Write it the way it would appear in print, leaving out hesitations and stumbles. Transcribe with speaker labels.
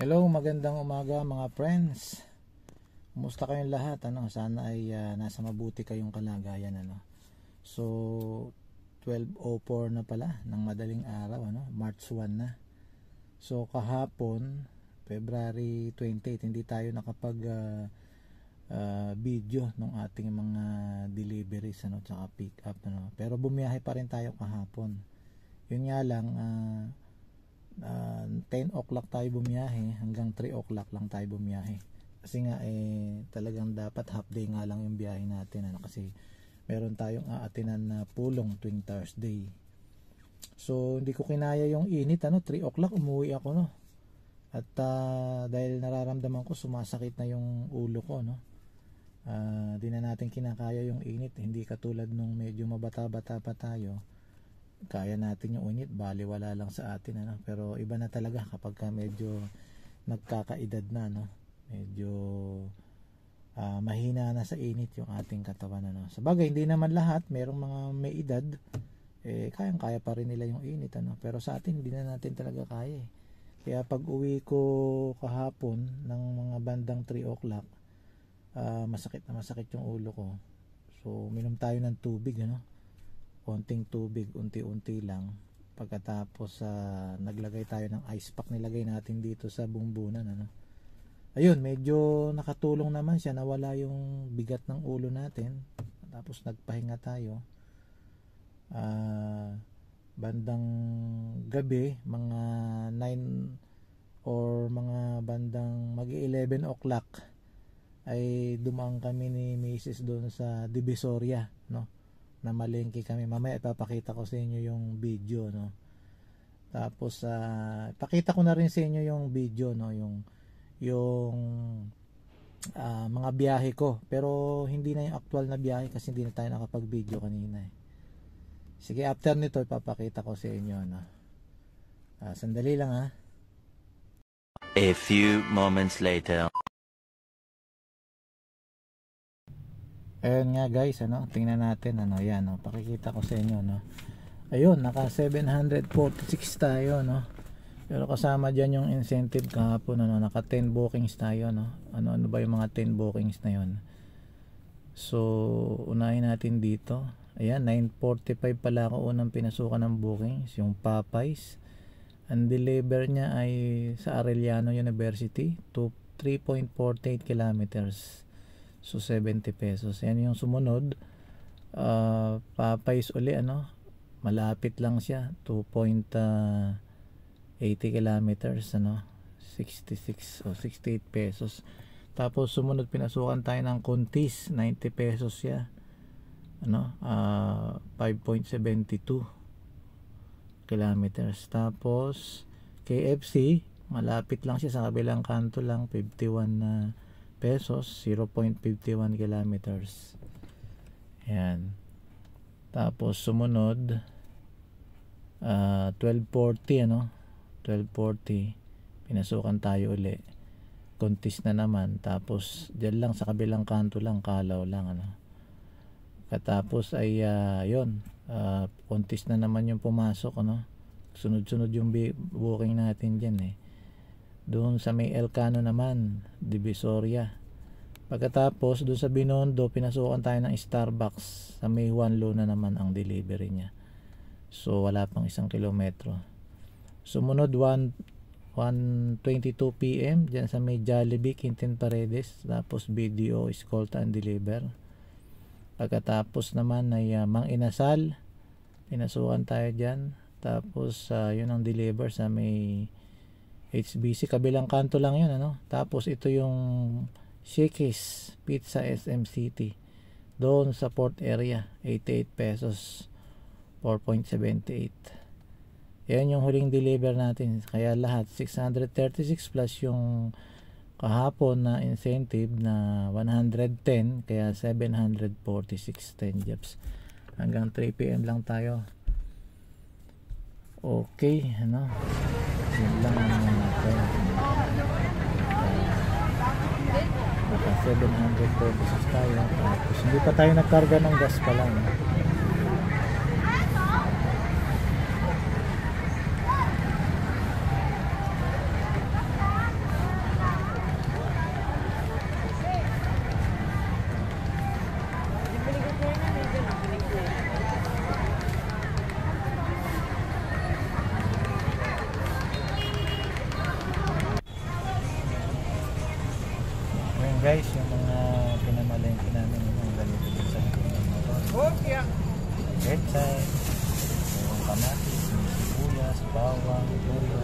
Speaker 1: Hello, magandang umaga mga friends. Kumusta kayong lahat? Sana ay nasa mabuti kayong kalagayan. So 12:04 na pala ng madaling araw, March 1 na. So kahapon, February 28, hindi tayo nakapag video ng ating mga deliveries tsaka pick up, Pero bumiyahe pa rin tayo kahapon. Yun nga lang 10 o'clock tayo bumiyahe, hanggang 3 o'clock lang tayo bumiyahe. Kasi nga talagang dapat half day nga lang yung biyahe natin, kasi meron tayong aatinan na pulong tuwing Thursday. So hindi ko kinaya yung init, 3 o'clock umuwi ako, At dahil nararamdaman ko sumasakit na yung ulo ko, di na natin kinakaya yung init. Hindi katulad nung medyo mabata-bata pa tayo, kaya natin yung init, baliwala lang sa atin, Pero iba na talaga kapag medyo nagkakaedad na, medyo mahina na sa init yung ating katawan, Sabagay, hindi naman lahat, merong mga may edad kayang-kaya pa rin nila yung init, Pero sa atin hindi na natin talaga kaya. Kaya pag uwi ko kahapon ng mga bandang 3 o'clock, masakit na masakit yung ulo ko. So minom tayo ng tubig, konting tubig, unti-unti lang. Pagkatapos naglagay tayo ng ice pack, nilagay natin dito sa bumbunan, Ayun, medyo nakatulong naman siya, nawala yung bigat ng ulo natin. Tapos nagpahinga tayo. Bandang gabi, mga 9 or mga bandang mag-11 o'clock ay dumaan kami ni Mrs. doon sa Divisoria, na malengke kami. Mamaya ipapakita ko sa inyo yung video, Tapos pakita ko na rin sa inyo yung video, yung mga biyahe ko, pero hindi na yung actual na biyahe kasi hindi na tayo nakapag-video kanina. Sige, after nito ipapakita ko sa inyo, sandali lang,
Speaker 2: A few moments later.
Speaker 1: Ayun nga guys, tingnan natin, yan, pakikita ko sa inyo, ayun, naka 746 tayo, pero kasama dyan yung incentive kahapon, naka 10 bookings tayo, ano ba yung mga 10 bookings na yon. So unahin natin dito, ayan, 9:45 pala ako unang pinasukan ng bookings, yung Popeyes. Ang deliver niya ay sa Arellano University to 3.48 kilometers, so 70 pesos. Yan yung sumunod, Popeyes uli, malapit lang siya, 2.80 kilometers, 66 o 68 pesos. Tapos sumunod pinasukan tayo ng Contis, 90 pesos siya, 5.72 kilometers. Tapos KFC, malapit lang siya, sa kabilang kanto lang, 51 pesos, 0.51 kilometers. Yan. Tapos sumunod 12:40, 12:40 pinasukan tayo uli, Contis na naman. Tapos diyan lang sa kabilang kanto lang, Kalaw lang, Katapos ay yon, Contis na naman yung pumasok, sunod-sunod yung booking natin diyan, Doon sa may Elcano naman, Divisoria. Pagkatapos doon sa Binondo, pinasukan tayo ng Starbucks sa may Juanlo na naman ang delivery niya. So wala pang 1 kilometro. Sumunod 1:22 PM diyan sa may Jollibee, Quintin Paredes. Tapos BDO, escolta and deliver. Pagkatapos naman ay Mang Inasal, pinasukan tayo diyan. Tapos yun ang deliver sa may HBC, kabilang kanto lang yun, Tapos ito yung Shakey's Pizza SM City, doon sa port area, 88 pesos, 4.78. Yan yung huling deliver natin. Kaya lahat 636 plus yung kahapon na incentive na 110, kaya 746 10 jobs. Hanggang 3 PM lang tayo. Okay, yun lang naman natin. Naka 746 tayo. Tapos hindi pa tayo nagkarga ng gas pa lang, guys, yung mga pinamalengke namin yung ganito din sa likod ng motor. Red side, yung kamatis, yung sibuyas, bawang, luya,